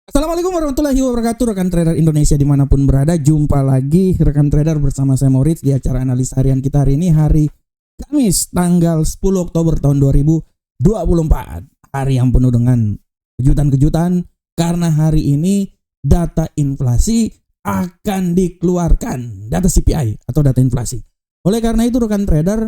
Assalamualaikum warahmatullahi wabarakatuh, rekan trader Indonesia dimanapun berada. Jumpa lagi rekan trader bersama saya Moritz di acara analis harian kita hari ini, hari Kamis tanggal 10 Oktober tahun 2024. Hari yang penuh dengan kejutan-kejutan karena hari ini data inflasi akan dikeluarkan, data CPI atau data inflasi. Oleh karena itu rekan trader,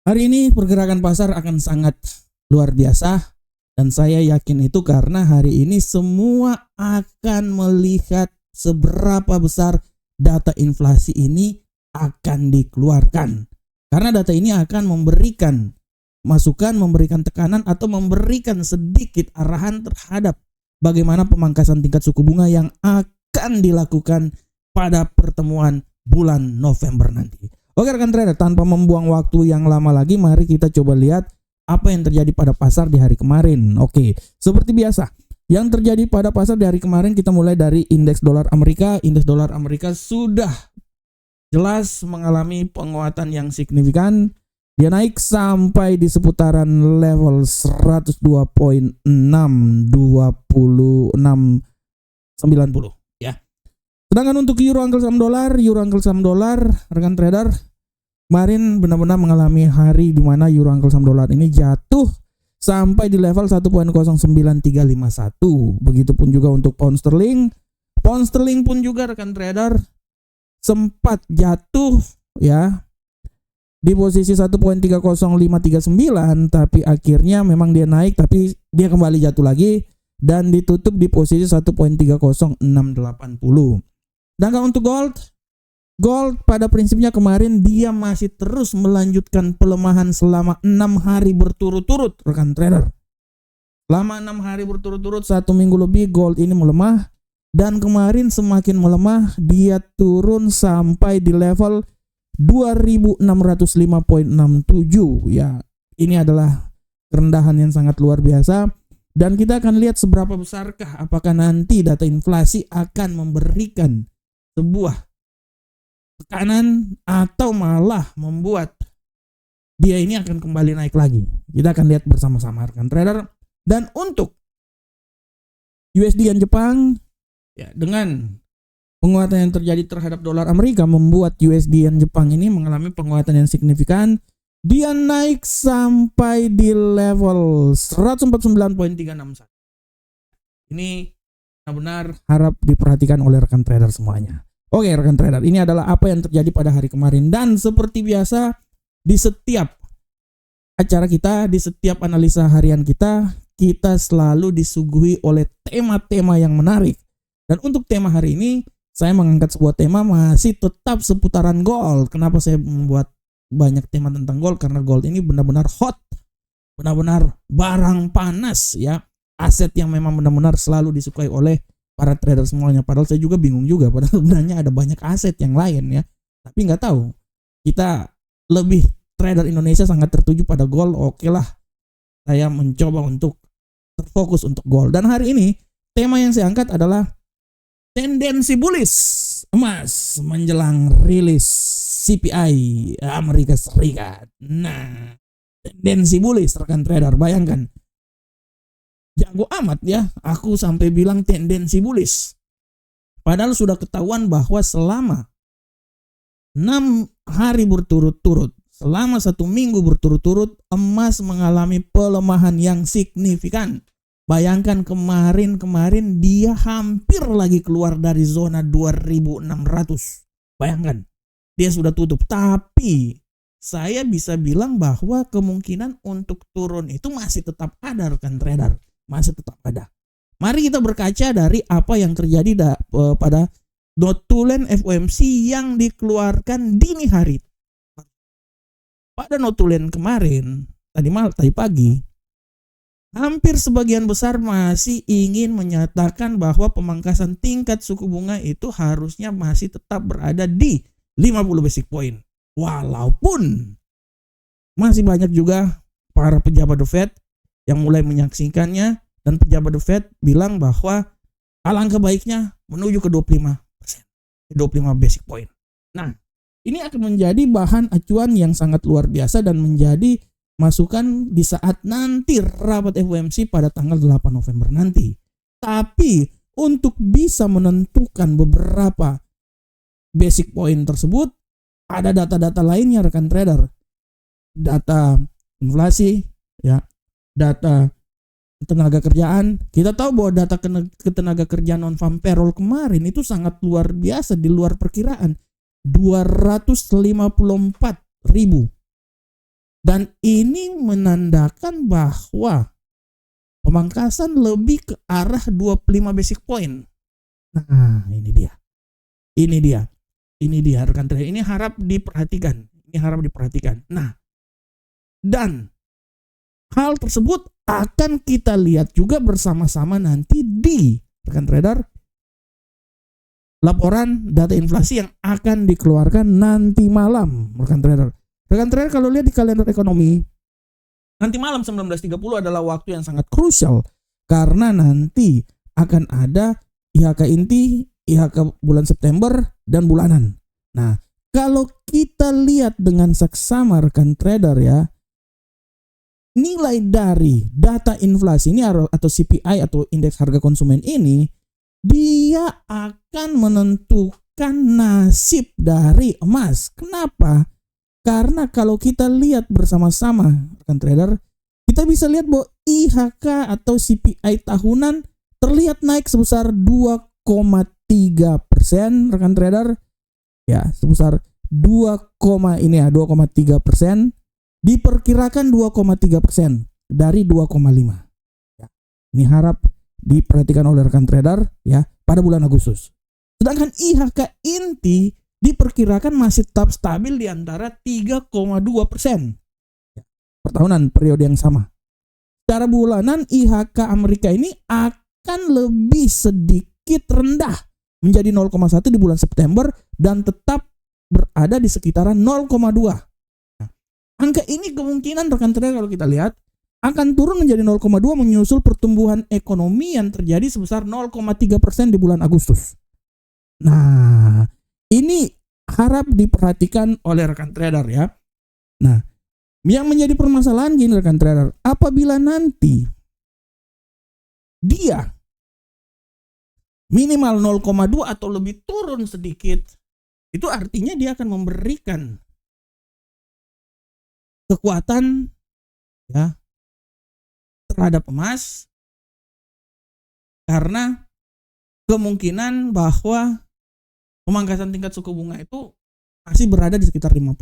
hari ini pergerakan pasar akan sangat luar biasa. Dan saya yakin itu karena hari ini semua akan melihat seberapa besar data inflasi ini akan dikeluarkan. Karena data ini akan memberikan masukan, memberikan tekanan atau memberikan sedikit arahan terhadap bagaimana pemangkasan tingkat suku bunga yang akan dilakukan pada pertemuan bulan November nanti. Oke rekan trader, tanpa membuang waktu yang lama lagi, mari kita coba lihat apa yang terjadi pada pasar di hari kemarin. Oke, seperti biasa, yang terjadi pada pasar di hari kemarin kita mulai dari indeks dolar Amerika. Indeks dolar Amerika sudah jelas mengalami penguatan yang signifikan. Dia naik sampai di seputaran level 102.62690 ya. Sedangkan untuk euro angkel saham dolar, rekan trader, kemarin benar-benar mengalami hari di mana euro angkel saham dolar ini jatuh sampai di level 1.09351. Begitupun juga untuk pound sterling. Pound sterling pun juga rekan trader sempat jatuh ya di posisi 1.30539, tapi akhirnya memang dia naik, tapi dia kembali jatuh lagi dan ditutup di posisi 1.30680. Sedangkan untuk Gold pada prinsipnya kemarin dia masih terus melanjutkan pelemahan selama 6 hari berturut-turut rekan trader. Selama 6 hari berturut-turut, 1 minggu lebih gold ini melemah. Dan kemarin semakin melemah, dia turun sampai di level 2605.67 ya. Ini adalah kerendahan yang sangat luar biasa. Dan kita akan lihat seberapa besarkah apakah nanti data inflasi akan memberikan sebuah tekanan atau malah membuat dia ini akan kembali naik lagi. Kita akan lihat bersama-sama rekan trader. Dan untuk USD yen Jepang ya, dengan penguatan yang terjadi terhadap dolar Amerika membuat USD yen Jepang ini mengalami penguatan yang signifikan. Dia naik sampai di level 149.361. Ini benar-benar harap diperhatikan oleh rekan trader semuanya. Oke rekan trader, ini adalah apa yang terjadi pada hari kemarin. Dan seperti biasa di setiap acara kita, di setiap analisa harian kita selalu disuguhi oleh tema-tema yang menarik. Dan untuk tema hari ini, saya mengangkat sebuah tema masih tetap seputaran gold. Kenapa saya membuat banyak tema tentang gold? Karena gold ini benar-benar hot, benar-benar barang panas ya. Aset yang memang benar-benar selalu disukai oleh para trader semuanya. Padahal saya juga bingung juga, padahal sebenarnya ada banyak aset yang lain ya, tapi nggak tahu. Kita lebih trader Indonesia sangat tertuju pada gold. Oke lah, saya mencoba untuk terfokus untuk gold. Dan hari ini tema yang saya angkat adalah tendensi bullish emas menjelang rilis CPI Amerika Serikat. Nah, tendensi bullish rekan trader, bayangkan. Jago amat ya, aku sampai bilang tendensi bullish. Padahal sudah ketahuan bahwa selama 6 hari berturut-turut, selama 1 minggu berturut-turut, emas mengalami pelemahan yang signifikan. Bayangkan kemarin dia hampir lagi keluar dari zona 2600. Bayangkan, dia sudah tutup. Tapi saya bisa bilang bahwa kemungkinan untuk turun itu masih tetap ada rekan trader. Masih tetap ada. Mari kita berkaca dari apa yang terjadi pada notulen FOMC yang dikeluarkan dini hari. Pada notulen kemarin, tadi pagi, hampir sebagian besar masih ingin menyatakan bahwa pemangkasan tingkat suku bunga itu harusnya masih tetap berada di 50 basic point. Walaupun masih banyak juga para pejabat The Fed yang mulai menyaksikannya, dan pejabat The Fed bilang bahwa alangkah baiknya menuju ke 25%, 25 basic point. Nah, ini akan menjadi bahan acuan yang sangat luar biasa dan menjadi masukan di saat nanti rapat FOMC pada tanggal 8 November nanti. Tapi untuk bisa menentukan beberapa basic point tersebut, ada data-data lainnya rekan trader. Data inflasi, ya, data tenaga kerjaan. Kita tahu bahwa data ketenaga kerjaan non farm payroll kemarin itu sangat luar biasa, di luar perkiraan, 254.000. Dan ini menandakan bahwa pemangkasan lebih ke arah 25 basic point. Nah, ini dia. Ini dia rekan trader. Ini harap diperhatikan. Nah, dan hal tersebut akan kita lihat juga bersama-sama nanti di rekan trader laporan data inflasi yang akan dikeluarkan nanti malam rekan trader. Rekan trader kalau lihat di kalender ekonomi, nanti malam 19.30 adalah waktu yang sangat krusial karena nanti akan ada IHK inti, IHK bulan September dan bulanan. Nah, kalau kita lihat dengan seksama rekan trader ya, nilai dari data inflasi ini atau CPI atau indeks harga konsumen ini, dia akan menentukan nasib dari emas. Kenapa? Karena kalau kita lihat bersama-sama rekan trader, kita bisa lihat bahwa IHK atau CPI tahunan terlihat naik sebesar 2,3% rekan trader. Ya, sebesar 2,3%. Diperkirakan 2,3% dari 2,5. Ya, ini harap diperhatikan oleh rekan trader ya pada bulan Agustus. Sedangkan IHK inti diperkirakan masih tetap stabil di antara 3,2% per tahunan periode yang sama. Secara bulanan IHK Amerika ini akan lebih sedikit rendah menjadi 0,1 di bulan September dan tetap berada di sekitaran 0,2. Angka ini kemungkinan rekan trader kalau kita lihat akan turun menjadi 0,2 menyusul pertumbuhan ekonomi yang terjadi sebesar 0,3% di bulan Agustus. Nah, ini harap diperhatikan oleh rekan trader ya. Nah, yang menjadi permasalahan gini rekan trader, apabila nanti dia minimal 0,2 atau lebih turun sedikit, itu artinya dia akan memberikan kekuatan ya terhadap emas, karena kemungkinan bahwa pemangkasan tingkat suku bunga itu masih berada di sekitar 50.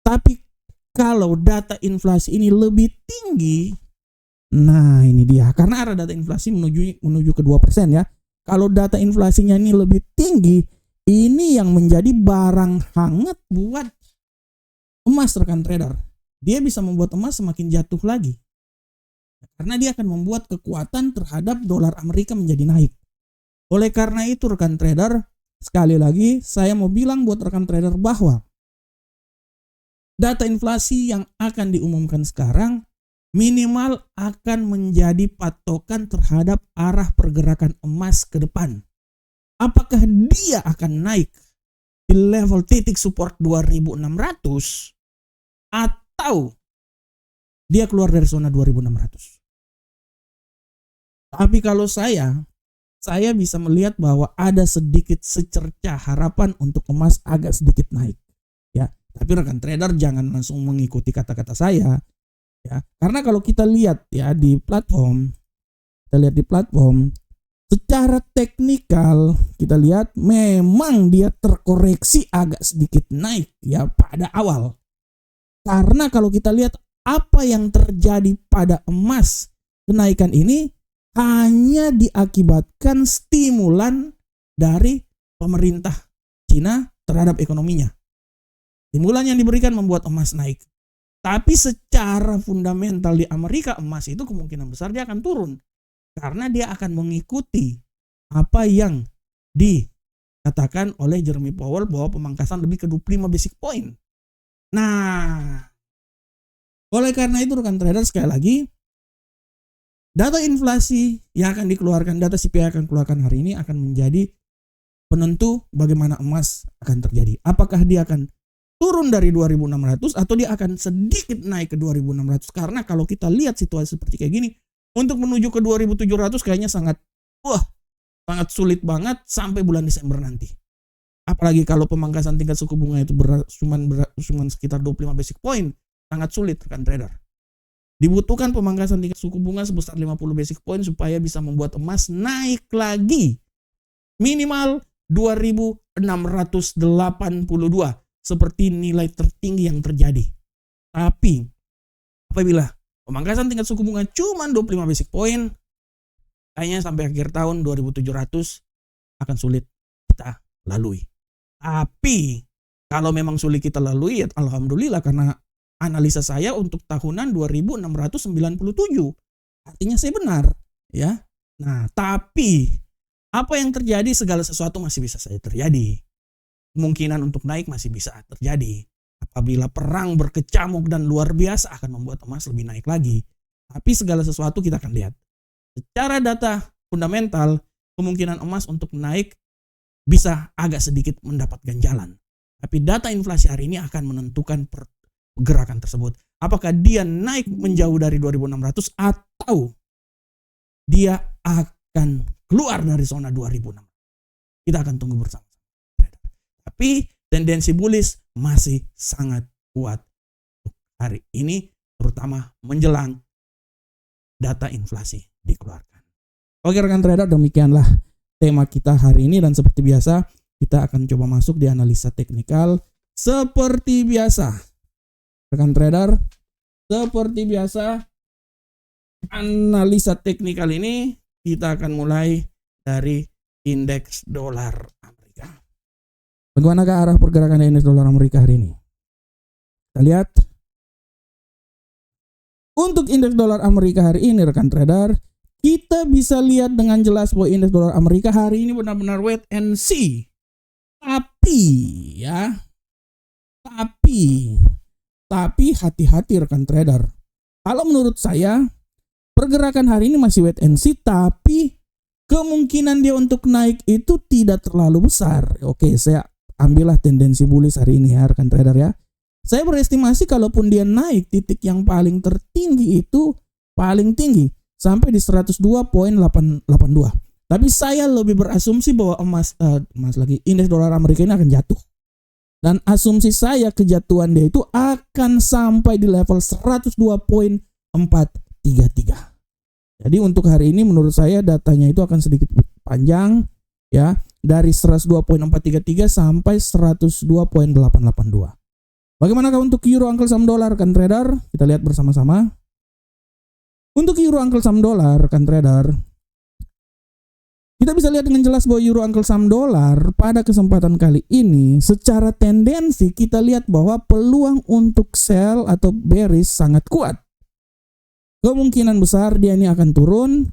Tapi kalau data inflasi ini lebih tinggi, nah ini dia, karena arah data inflasi menuju ke 2% ya. Kalau data inflasinya ini lebih tinggi, ini yang menjadi barang hangat buat emas rekan trader. Dia bisa membuat emas semakin jatuh lagi. Karena dia akan membuat kekuatan terhadap dolar Amerika menjadi naik. Oleh karena itu rekan trader, sekali lagi saya mau bilang buat rekan trader bahwa data inflasi yang akan diumumkan sekarang minimal akan menjadi patokan terhadap arah pergerakan emas ke depan. Apakah dia akan naik di level titik support 2600 atau dia keluar dari zona 2600. Tapi kalau saya bisa melihat bahwa ada sedikit secerca harapan untuk emas agak sedikit naik. Ya, tapi rekan trader jangan langsung mengikuti kata-kata saya. Ya, karena kalau kita lihat ya di platform, secara teknikal kita lihat memang dia terkoreksi agak sedikit naik ya pada awal. Karena kalau kita lihat apa yang terjadi pada emas, kenaikan ini hanya diakibatkan stimulan dari pemerintah Cina terhadap ekonominya. Stimulan yang diberikan membuat emas naik. Tapi secara fundamental di Amerika, emas itu kemungkinan besar dia akan turun. Karena dia akan mengikuti apa yang dikatakan oleh Jeremy Powell bahwa pemangkasan lebih ke 25 basic point. Nah, oleh karena itu rekan trader sekali lagi, data inflasi yang akan dikeluarkan, data CPI akan dikeluarkan hari ini akan menjadi penentu bagaimana emas akan terjadi. Apakah dia akan turun dari 2.600 atau dia akan sedikit naik ke 2.600? Karena kalau kita lihat situasi seperti kayak gini, untuk menuju ke 2.700 kayaknya sangat Wah, sangat sulit banget sampai bulan Desember nanti. Apalagi kalau pemangkasan tingkat suku bunga itu cuman sekitar 25 basic point, sangat sulit rekan trader. Dibutuhkan pemangkasan tingkat suku bunga sebesar 50 basic point supaya bisa membuat emas naik lagi. Minimal 2.682 seperti nilai tertinggi yang terjadi. Tapi apabila pemangkasan tingkat suku bunga cuma 25 basic point, kayaknya sampai akhir tahun 2700 akan sulit kita lalui. Tapi kalau memang sulit kita lalui, ya alhamdulillah, karena analisa saya untuk tahunan 2697. Artinya saya benar, ya. Nah, tapi apa yang terjadi, segala sesuatu masih bisa saja terjadi. Kemungkinan untuk naik masih bisa terjadi. Apabila perang berkecamuk dan luar biasa akan membuat emas lebih naik lagi. Tapi segala sesuatu kita akan lihat. Secara data fundamental, kemungkinan emas untuk naik bisa agak sedikit mendapat ganjalan. Tapi data inflasi hari ini akan menentukan pergerakan tersebut. Apakah dia naik menjauh dari 2600 atau dia akan keluar dari zona 2600. Kita akan tunggu bersama. Tapi tendensi bullish masih sangat kuat hari ini, terutama menjelang data inflasi dikeluarkan. Oke rekan trader, demikianlah tema kita hari ini, dan seperti biasa kita akan coba masuk di analisa teknikal seperti biasa. Rekan trader, seperti biasa analisa teknikal ini kita akan mulai dari indeks dolar Amerika. Bagaimanakah arah pergerakan indeks dolar Amerika hari ini? Kita lihat. Untuk indeks dolar Amerika hari ini rekan trader, kita bisa lihat dengan jelas bahwa indeks dolar Amerika hari ini benar-benar wait and see. Tapi hati-hati rekan trader. Kalau menurut saya, pergerakan hari ini masih wait and see, tapi kemungkinan dia untuk naik itu tidak terlalu besar. Oke, saya ambillah tendensi bullish hari ini ya rekan trader ya. Saya berestimasi kalaupun dia naik, titik yang paling tertinggi itu paling tinggi sampai di 102.882. Tapi saya lebih berasumsi bahwa indeks dolar Amerika ini akan jatuh. Dan asumsi saya kejatuhan dia itu akan sampai di level 102.433. Jadi untuk hari ini menurut saya datanya itu akan sedikit panjang ya, dari 102.433 sampai 102.882. Bagaimanakah untuk euro Uncle Sam dolar rekan trader? Kita lihat bersama-sama. Untuk euro Uncle Sam dolar rekan trader, kita bisa lihat dengan jelas bahwa euro Uncle Sam dolar pada kesempatan kali ini secara tendensi kita lihat bahwa peluang untuk sell atau bearish sangat kuat. Kemungkinan besar dia ini akan turun.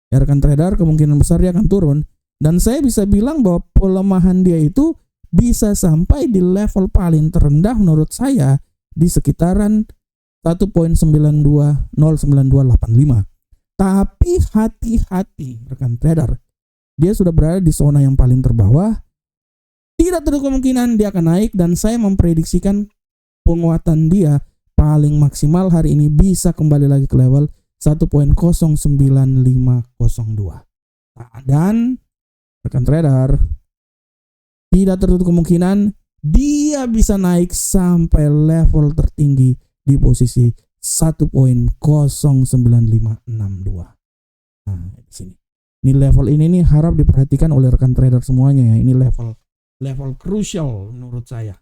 Ya rekan trader, kemungkinan besar dia akan turun. Dan saya bisa bilang bahwa pelemahan dia itu bisa sampai di level paling terendah menurut saya di sekitaran 1.920925. Tapi hati-hati rekan trader. Dia sudah berada di zona yang paling terbawah. Tidak terlalu kemungkinan dia akan naik, dan saya memprediksikan penguatan dia paling maksimal hari ini bisa kembali lagi ke level 1.09502. Dan rekan trader, tidak tertutup kemungkinan dia bisa naik sampai level tertinggi di posisi 1.09562. Nah, di sini. Ini level ini nih harap diperhatikan oleh rekan trader semuanya ya. Ini level crucial menurut saya.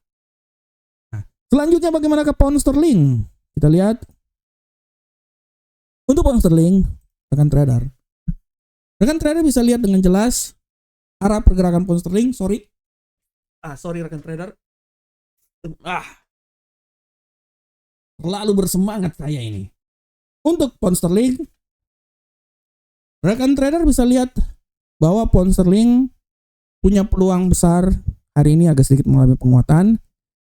Nah, selanjutnya bagaimana ke pound sterling? Kita lihat. Untuk pound sterling, rekan trader bisa lihat dengan jelas arah pergerakan pound sterling. Sorry rekan trader. Terlalu bersemangat saya ini. Untuk pound sterling, rekan trader bisa lihat bahwa pound sterling punya peluang besar hari ini agak sedikit mengalami penguatan.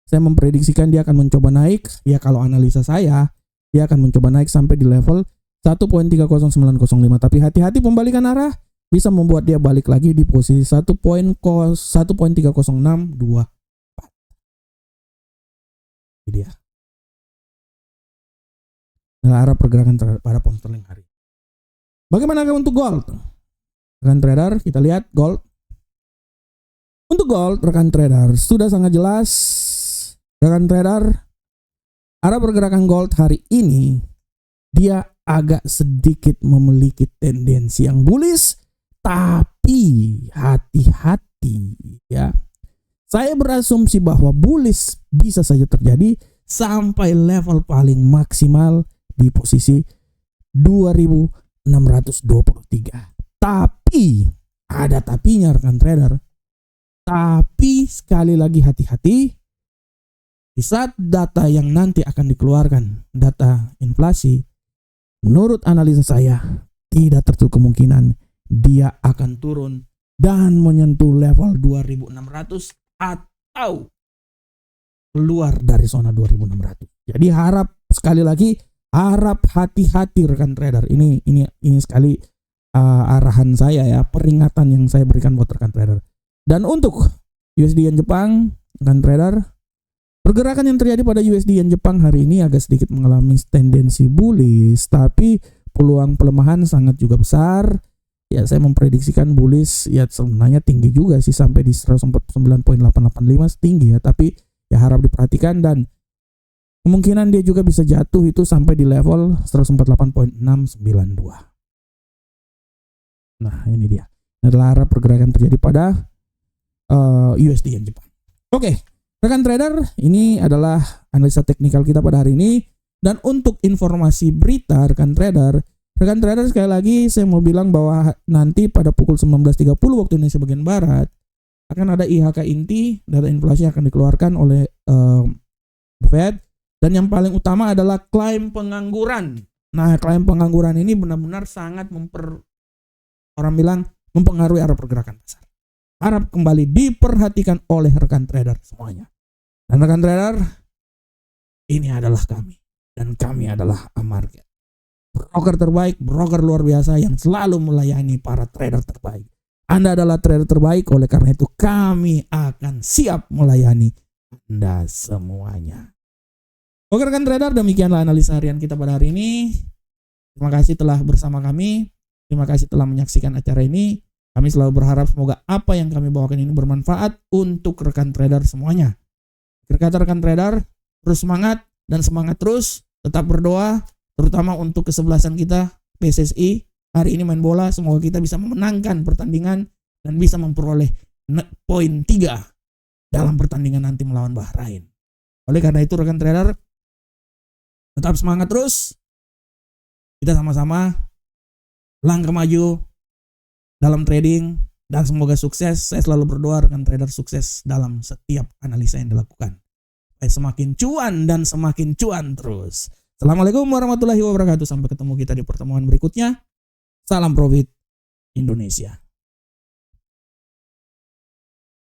Saya memprediksikan dia akan mencoba naik. Ya kalau analisa saya, dia akan mencoba naik sampai di level 1.30905. Tapi hati-hati pembalikan arah bisa membuat dia balik lagi di posisi 1.30624. Ini dia. Nah, arah pergerakan pada pound sterling hari. Bagaimana untuk gold? Rekan trader, kita lihat gold. Untuk gold, rekan trader, sudah sangat jelas. Rekan trader, arah pergerakan gold hari ini dia agak sedikit memiliki tendensi yang bullish, tapi hati-hati ya. Saya berasumsi bahwa bullish bisa saja terjadi sampai level paling maksimal di posisi 2623. Tapi ada tapinya rekan trader. Tapi sekali lagi hati-hati. Di saat data yang nanti akan dikeluarkan, data inflasi, menurut analisa saya tidak tertutup kemungkinan dia akan turun dan menyentuh level 2600 atau keluar dari zona 2600. Jadi harap sekali lagi, harap hati-hati rekan trader. Ini sekali arahan saya ya, peringatan yang saya berikan buat rekan trader. Dan untuk USD Yen Jepang, rekan trader, pergerakan yang terjadi pada USD Yen Jepang hari ini agak sedikit mengalami tendensi bullish, tapi peluang pelemahan sangat juga besar. Ya, saya memprediksikan bullish ya sebenarnya tinggi juga sih, sampai di 149.885 tinggi ya, tapi ya harap diperhatikan dan kemungkinan dia juga bisa jatuh itu sampai di level 148.692. Nah, ini dia. Ini adalah arah pergerakan terjadi pada USD Yen Jepang. Oke. Rekan trader, ini adalah analisa teknikal kita pada hari ini. Dan untuk informasi berita rekan trader sekali lagi saya mau bilang bahwa nanti pada pukul 19.30 waktu Indonesia bagian Barat akan ada IHK inti, data inflasi yang akan dikeluarkan oleh Fed. Dan yang paling utama adalah klaim pengangguran. Nah, klaim pengangguran ini benar-benar sangat mempengaruhi arah pergerakan pasar. Harap kembali diperhatikan oleh rekan trader semuanya. Dan rekan trader, ini adalah kami. Dan kami adalah Amarket. Broker terbaik, broker luar biasa yang selalu melayani para trader terbaik. Anda adalah trader terbaik, oleh karena itu kami akan siap melayani Anda semuanya. Oke rekan trader, demikianlah analisa harian kita pada hari ini. Terima kasih telah bersama kami. Terima kasih telah menyaksikan acara ini. Kami selalu berharap semoga apa yang kami bawakan ini bermanfaat untuk rekan trader semuanya. Kata rekan trader, terus semangat dan semangat terus, tetap berdoa, terutama untuk kesebelasan kita PSSI hari ini main bola. Semoga kita bisa memenangkan pertandingan dan bisa memperoleh poin 3 dalam pertandingan nanti melawan Bahrain. Oleh karena itu rekan trader, tetap semangat terus. Kita sama-sama langkah maju dalam trading dan semoga sukses. Saya selalu berdoa rekan trader sukses dalam setiap analisa yang dilakukan. Semakin cuan dan semakin cuan terus. Assalamualaikum warahmatullahi wabarakatuh. Sampai ketemu kita di pertemuan berikutnya. Salam profit Indonesia.